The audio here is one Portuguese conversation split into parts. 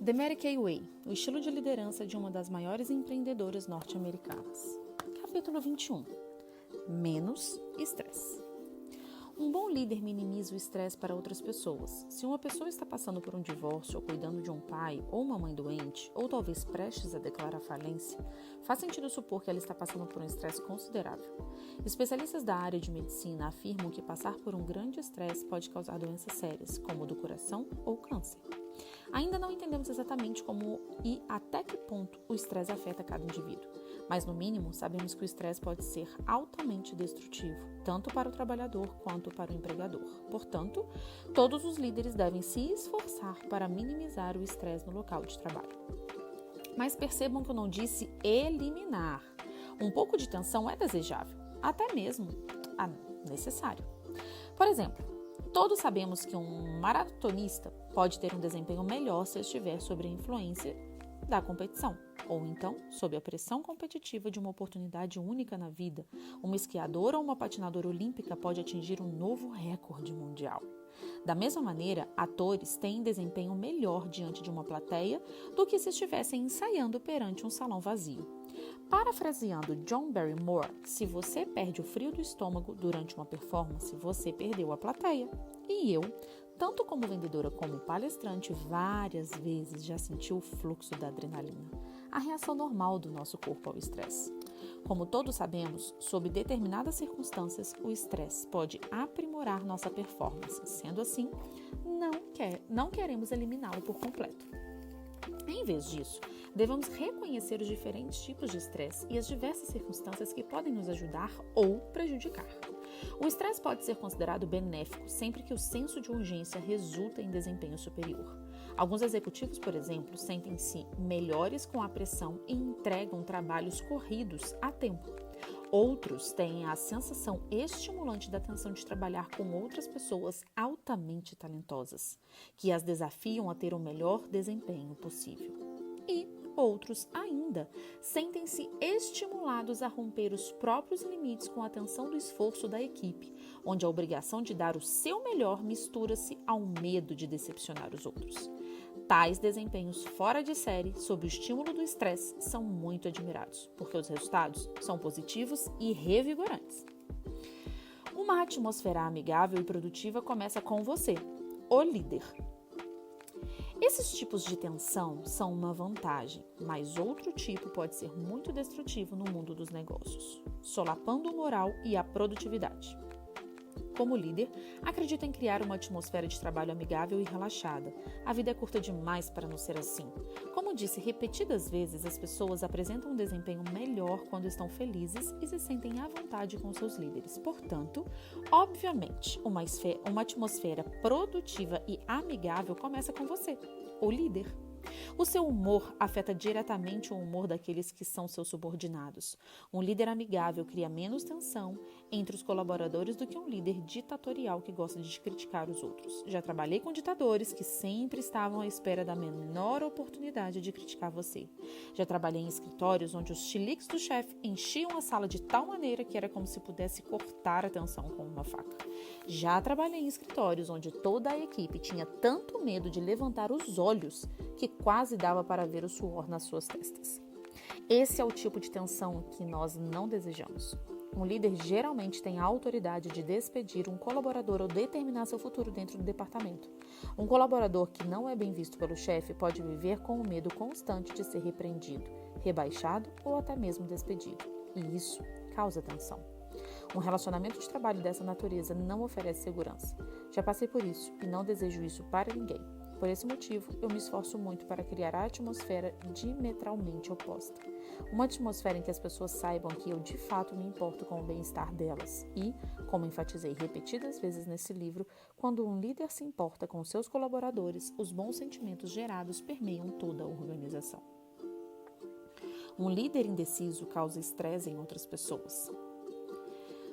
The Mary Kay Way, o estilo de liderança de uma das maiores empreendedoras norte-americanas. Capítulo 21. Menos estresse. Um bom líder minimiza o estresse para outras pessoas. Se uma pessoa está passando por um divórcio ou cuidando de um pai ou uma mãe doente, ou talvez prestes a declarar falência, faz sentido supor que ela está passando por um estresse considerável. Especialistas da área de medicina afirmam que passar por um grande estresse pode causar doenças sérias, como o do coração ou câncer. Ainda não entendemos exatamente como e até que ponto o estresse afeta cada indivíduo, mas no mínimo sabemos que o estresse pode ser altamente destrutivo, tanto para o trabalhador quanto para o empregador. Portanto, todos os líderes devem se esforçar para minimizar o estresse no local de trabalho. Mas percebam que eu não disse eliminar. Um pouco de tensão é desejável, até mesmo necessário. Por exemplo, todos sabemos que um maratonista pode ter um desempenho melhor se estiver sob a influência da competição, ou então sob a pressão competitiva de uma oportunidade única na vida. Uma esquiadora ou uma patinadora olímpica pode atingir um novo recorde mundial. Da mesma maneira, atores têm desempenho melhor diante de uma plateia do que se estivessem ensaiando perante um salão vazio. Parafraseando John Barrymore, se você perde o frio do estômago durante uma performance, você perdeu a plateia. E eu, tanto como vendedora como palestrante, várias vezes já senti o fluxo da adrenalina, a reação normal do nosso corpo ao estresse. Como todos sabemos, sob determinadas circunstâncias, o estresse pode aprimorar nossa performance. Sendo assim, não queremos eliminá-lo por completo. Em vez disso, devemos reconhecer os diferentes tipos de estresse e as diversas circunstâncias que podem nos ajudar ou prejudicar. O estresse pode ser considerado benéfico sempre que o senso de urgência resulta em desempenho superior. Alguns executivos, por exemplo, sentem-se melhores com a pressão e entregam trabalhos corridos a tempo. Outros têm a sensação estimulante da tensão de trabalhar com outras pessoas altamente talentosas, que as desafiam a ter o melhor desempenho possível. E outros ainda sentem-se estimulados a romper os próprios limites com a tensão do esforço da equipe, onde a obrigação de dar o seu melhor mistura-se ao medo de decepcionar os outros. Tais desempenhos fora de série, sob o estímulo do estresse, são muito admirados, porque os resultados são positivos e revigorantes. Uma atmosfera amigável e produtiva começa com você, o líder. Esses tipos de tensão são uma vantagem, mas outro tipo pode ser muito destrutivo no mundo dos negócios, solapando o moral e a produtividade. Como líder, acredito em criar uma atmosfera de trabalho amigável e relaxada. A vida é curta demais para não ser assim. Como disse repetidas vezes, as pessoas apresentam um desempenho melhor quando estão felizes e se sentem à vontade com seus líderes. Portanto, obviamente, uma atmosfera produtiva e amigável começa com você, o líder. O seu humor afeta diretamente o humor daqueles que são seus subordinados. Um líder amigável cria menos tensão entre os colaboradores do que um líder ditatorial que gosta de criticar os outros. Já trabalhei com ditadores que sempre estavam à espera da menor oportunidade de criticar você. Já trabalhei em escritórios onde os chiliques do chefe enchiam a sala de tal maneira que era como se pudesse cortar a tensão com uma faca. Já trabalhei em escritórios onde toda a equipe tinha tanto medo de levantar os olhos que quase dava para ver o suor nas suas testas. Esse é o tipo de tensão que nós não desejamos. Um líder geralmente tem a autoridade de despedir um colaborador ou determinar seu futuro dentro do departamento. Um colaborador que não é bem visto pelo chefe pode viver com o medo constante de ser repreendido, rebaixado ou até mesmo despedido. E isso causa tensão. Um relacionamento de trabalho dessa natureza não oferece segurança. Já passei por isso e não desejo isso para ninguém. Por esse motivo, eu me esforço muito para criar a atmosfera diametralmente oposta. Uma atmosfera em que as pessoas saibam que eu de fato me importo com o bem-estar delas e, como enfatizei repetidas vezes nesse livro, quando um líder se importa com seus colaboradores, os bons sentimentos gerados permeiam toda a organização. Um líder indeciso causa estresse em outras pessoas.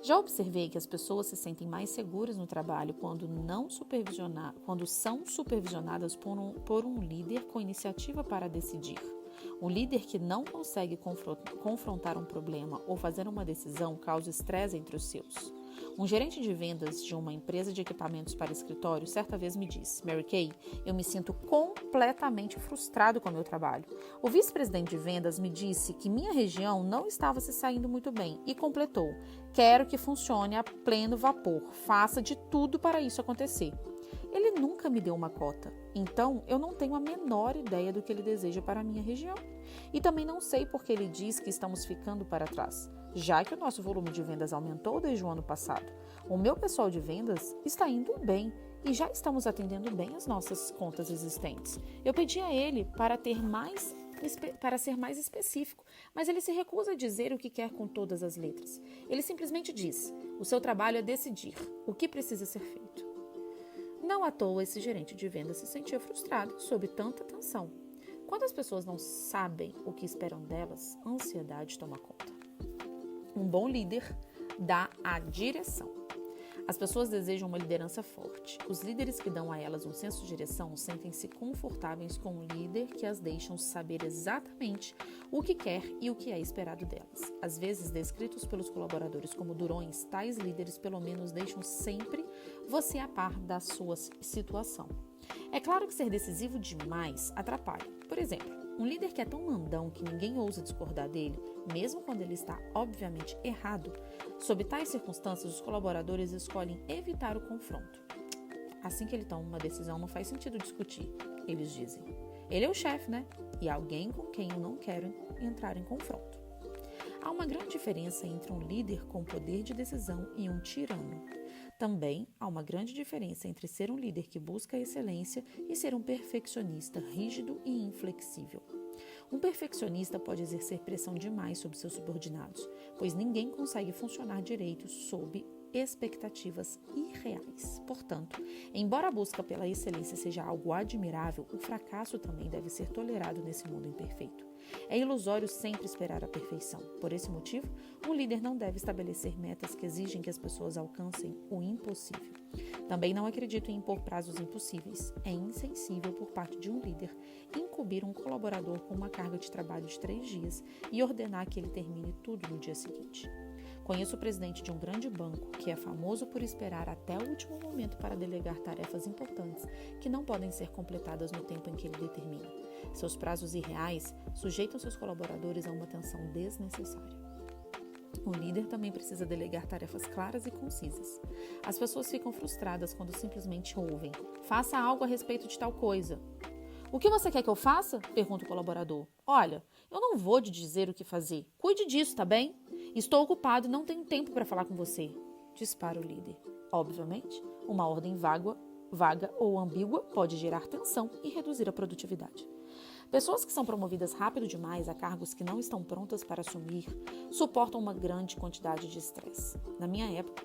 Já observei que as pessoas se sentem mais seguras no trabalho quando são supervisionadas por um líder com iniciativa para decidir. Um líder que não consegue confrontar um problema ou fazer uma decisão causa estresse entre os seus. Um gerente de vendas de uma empresa de equipamentos para escritório certa vez me disse: Mary Kay, eu me sinto completamente frustrado com o meu trabalho. O vice-presidente de vendas me disse que minha região não estava se saindo muito bem e completou: quero que funcione a pleno vapor, faça de tudo para isso acontecer. Ele nunca me deu uma cota, então eu não tenho a menor ideia do que ele deseja para a minha região. E também não sei porque ele diz que estamos ficando para trás, já que o nosso volume de vendas aumentou desde o ano passado. O meu pessoal de vendas está indo bem e já estamos atendendo bem as nossas contas existentes. Eu pedi a ele para ser mais específico, mas ele se recusa a dizer o que quer com todas as letras. Ele simplesmente diz: o seu trabalho é decidir o que precisa ser feito. Não à toa esse gerente de vendas se sentia frustrado sob tanta tensão. Quando as pessoas não sabem o que esperam delas, a ansiedade toma conta. Um bom líder dá a direção. As pessoas desejam uma liderança forte. Os líderes que dão a elas um senso de direção sentem-se confortáveis com um líder que as deixam saber exatamente o que quer e o que é esperado delas. Às vezes, descritos pelos colaboradores como durões, tais líderes pelo menos deixam sempre você a par da sua situação. É claro que ser decisivo demais atrapalha. Por exemplo, um líder que é tão mandão que ninguém ousa discordar dele, mesmo quando ele está obviamente errado, sob tais circunstâncias, os colaboradores escolhem evitar o confronto. Assim que ele toma uma decisão, não faz sentido discutir, eles dizem. Ele é o chefe, né? E alguém com quem eu não quero entrar em confronto. Há uma grande diferença entre um líder com poder de decisão e um tirano. Também há uma grande diferença entre ser um líder que busca a excelência e ser um perfeccionista rígido e inflexível. Um perfeccionista pode exercer pressão demais sobre seus subordinados, pois ninguém consegue funcionar direito sob expectativas irreais. Portanto, embora a busca pela excelência seja algo admirável, o fracasso também deve ser tolerado nesse mundo imperfeito. É ilusório sempre esperar a perfeição. Por esse motivo, um líder não deve estabelecer metas que exigem que as pessoas alcancem o impossível. Também não acredito em impor prazos impossíveis. É insensível por parte de um líder incumbir um colaborador com uma carga de trabalho de 3 dias e ordenar que ele termine tudo no dia seguinte. Conheço o presidente de um grande banco que é famoso por esperar até o último momento para delegar tarefas importantes que não podem ser completadas no tempo em que ele determina. Seus prazos irreais sujeitam seus colaboradores a uma tensão desnecessária. O líder também precisa delegar tarefas claras e concisas. As pessoas ficam frustradas quando simplesmente ouvem: faça algo a respeito de tal coisa. O que você quer que eu faça? Pergunta o colaborador. Olha, eu não vou te dizer o que fazer. Cuide disso, tá bem? Estou ocupado e não tenho tempo para falar com você. Dispara o líder. Obviamente, uma ordem vaga ou ambígua pode gerar tensão e reduzir a produtividade. Pessoas que são promovidas rápido demais a cargos que não estão prontas para assumir suportam uma grande quantidade de estresse. Na minha época,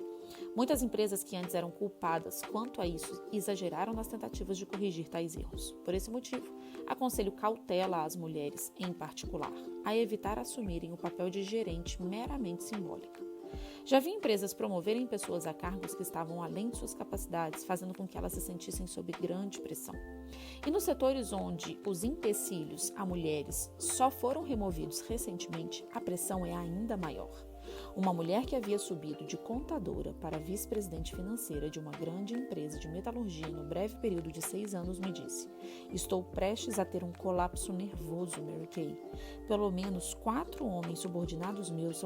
muitas empresas que antes eram culpadas quanto a isso exageraram nas tentativas de corrigir tais erros. Por esse motivo, aconselho cautela às mulheres, em particular, a evitar assumirem o papel de gerente meramente simbólica. Já vi empresas promoverem pessoas a cargos que estavam além de suas capacidades, fazendo com que elas se sentissem sob grande pressão. E nos setores onde os empecilhos a mulheres só foram removidos recentemente, a pressão é ainda maior. Uma mulher que havia subido de contadora para vice-presidente financeira de uma grande empresa de metalurgia no breve período de 6 anos me disse: estou prestes a ter um colapso nervoso, Mary Kay. Pelo menos 4 homens subordinados meus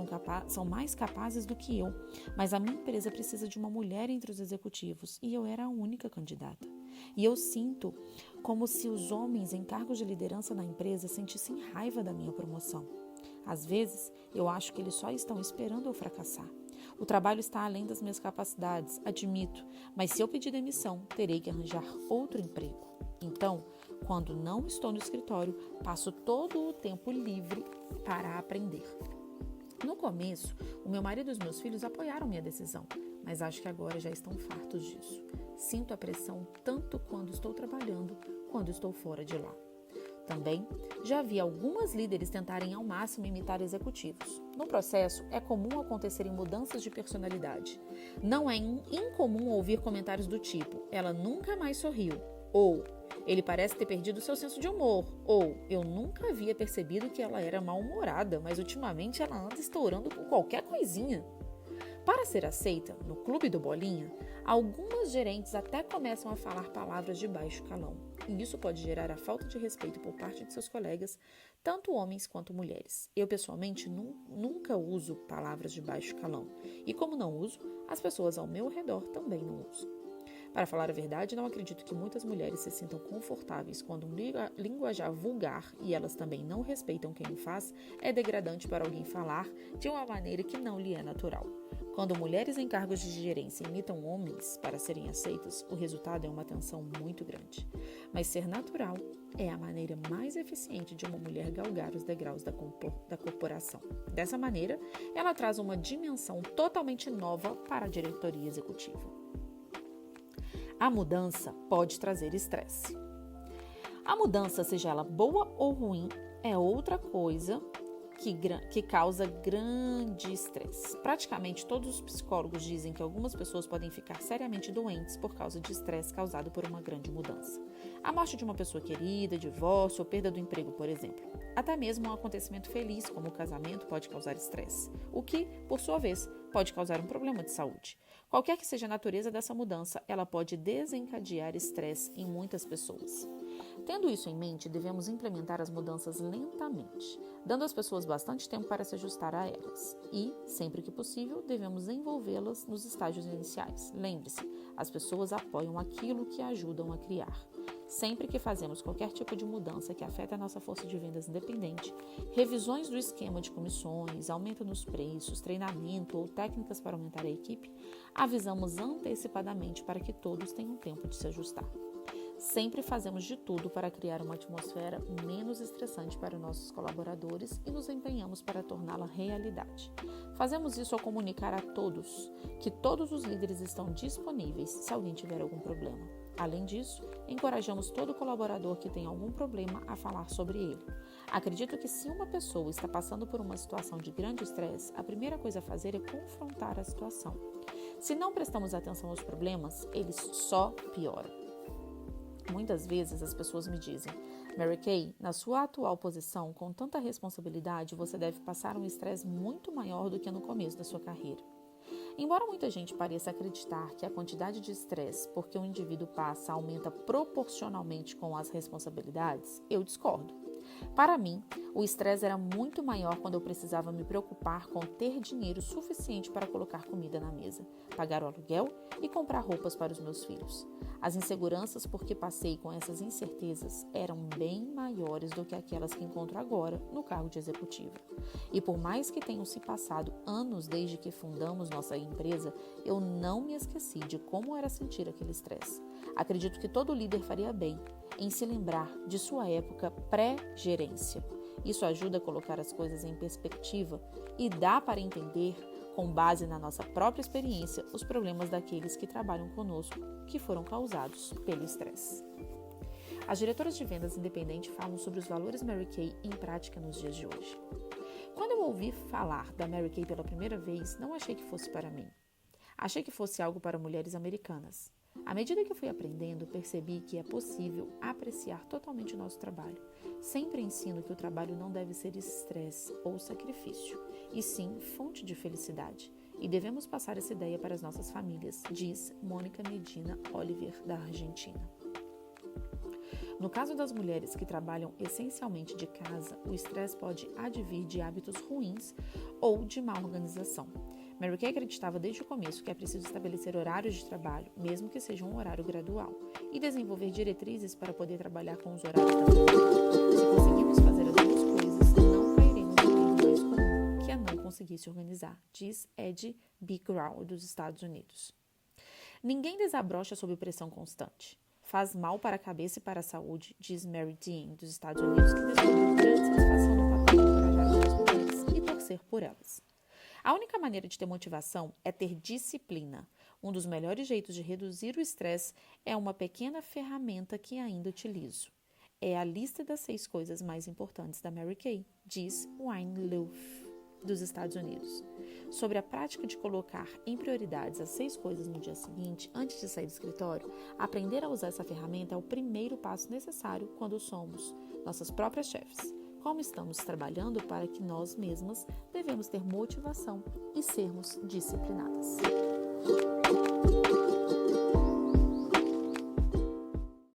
são mais capazes do que eu, mas a minha empresa precisa de uma mulher entre os executivos e eu era a única candidata. E eu sinto como se os homens em cargos de liderança na empresa sentissem raiva da minha promoção. Às vezes, eu acho que eles só estão esperando eu fracassar. O trabalho está além das minhas capacidades, admito, mas se eu pedir demissão, terei que arranjar outro emprego. Então, quando não estou no escritório, passo todo o tempo livre para aprender. No começo, o meu marido e os meus filhos apoiaram minha decisão, mas acho que agora já estão fartos disso. Sinto a pressão tanto quando estou trabalhando, quando estou fora de lá. Também já vi algumas líderes tentarem ao máximo imitar executivos. No processo, é comum acontecerem mudanças de personalidade. Não é incomum ouvir comentários do tipo: ela nunca mais sorriu, ou ele parece ter perdido seu senso de humor, ou eu nunca havia percebido que ela era mal-humorada, mas ultimamente ela anda estourando com qualquer coisinha. Para ser aceita no Clube do Bolinha, algumas gerentes até começam a falar palavras de baixo calão, e isso pode gerar a falta de respeito por parte de seus colegas, tanto homens quanto mulheres. Eu, pessoalmente, nunca uso palavras de baixo calão, e como não uso, as pessoas ao meu redor também não usam. Para falar a verdade, não acredito que muitas mulheres se sintam confortáveis quando um linguajar vulgar, e elas também não respeitam quem o faz, é degradante para alguém falar de uma maneira que não lhe é natural. Quando mulheres em cargos de gerência imitam homens para serem aceitas, o resultado é uma tensão muito grande. Mas ser natural é a maneira mais eficiente de uma mulher galgar os degraus da corporação. Dessa maneira, ela traz uma dimensão totalmente nova para a diretoria executiva. A mudança pode trazer estresse. A mudança, seja ela boa ou ruim, é outra coisa que causa grande estresse. Praticamente todos os psicólogos dizem que algumas pessoas podem ficar seriamente doentes por causa de estresse causado por uma grande mudança. A morte de uma pessoa querida, divórcio ou perda do emprego, por exemplo. Até mesmo um acontecimento feliz, como o casamento, pode causar estresse, o que, por sua vez, pode causar um problema de saúde. Qualquer que seja a natureza dessa mudança, ela pode desencadear estresse em muitas pessoas. Tendo isso em mente, devemos implementar as mudanças lentamente, dando às pessoas bastante tempo para se ajustar a elas. E, sempre que possível, devemos envolvê-las nos estágios iniciais. Lembre-se, as pessoas apoiam aquilo que ajudam a criar. Sempre que fazemos qualquer tipo de mudança que afeta a nossa força de vendas independente, revisões do esquema de comissões, aumento nos preços, treinamento ou técnicas para aumentar a equipe, avisamos antecipadamente para que todos tenham tempo de se ajustar. Sempre fazemos de tudo para criar uma atmosfera menos estressante para nossos colaboradores e nos empenhamos para torná-la realidade. Fazemos isso ao comunicar a todos que todos os líderes estão disponíveis se alguém tiver algum problema. Além disso, encorajamos todo colaborador que tem algum problema a falar sobre ele. Acredito que se uma pessoa está passando por uma situação de grande estresse, a primeira coisa a fazer é confrontar a situação. Se não prestamos atenção aos problemas, eles só pioram. Muitas vezes as pessoas me dizem: Mary Kay, na sua atual posição, com tanta responsabilidade, você deve passar um estresse muito maior do que no começo da sua carreira. Embora muita gente pareça acreditar que a quantidade de estresse porque um indivíduo passa aumenta proporcionalmente com as responsabilidades, eu discordo. Para mim, o estresse era muito maior quando eu precisava me preocupar com ter dinheiro suficiente para colocar comida na mesa, pagar o aluguel e comprar roupas para os meus filhos. As inseguranças por que passei com essas incertezas eram bem maiores do que aquelas que encontro agora no cargo de executiva. E por mais que tenham se passado anos desde que fundamos nossa empresa, eu não me esqueci de como era sentir aquele estresse. Acredito que todo líder faria bem em se lembrar de sua época pré-gerência. Isso ajuda a colocar as coisas em perspectiva e dá para entender, com base na nossa própria experiência, os problemas daqueles que trabalham conosco que foram causados pelo estresse. As diretoras de vendas independentes falam sobre os valores Mary Kay em prática nos dias de hoje. Quando eu ouvi falar da Mary Kay pela primeira vez, não achei que fosse para mim. Achei que fosse algo para mulheres americanas. À medida que eu fui aprendendo, percebi que é possível apreciar totalmente o nosso trabalho. Sempre ensino que o trabalho não deve ser estresse ou sacrifício, e sim fonte de felicidade. E devemos passar essa ideia para as nossas famílias, diz Mônica Medina Oliver, da Argentina. No caso das mulheres que trabalham essencialmente de casa, o estresse pode advir de hábitos ruins ou de má organização. Mary Kay acreditava desde o começo que é preciso estabelecer horários de trabalho, mesmo que seja um horário gradual, e desenvolver diretrizes para poder trabalhar com os horários da família. Se conseguirmos fazer as duas coisas, não cairemos no erro mais comum, que é não conseguir se organizar, diz Ed Bickrell, dos Estados Unidos. Ninguém desabrocha sob pressão constante. Faz mal para a cabeça e para a saúde, diz Mary Dean, dos Estados Unidos, que descobriu grande satisfação no papel de encorajar outras mulheres e torcer por elas. A única maneira de ter motivação é ter disciplina. Um dos melhores jeitos de reduzir o estresse é uma pequena ferramenta que ainda utilizo. É a lista das 6 coisas mais importantes da Mary Kay, diz Wayne Luff, dos Estados Unidos. Sobre a prática de colocar em prioridades as 6 coisas no dia seguinte, antes de sair do escritório, aprender a usar essa ferramenta é o primeiro passo necessário quando somos nossas próprias chefes. como estamos trabalhando para que nós mesmas devemos ter motivação e sermos disciplinadas.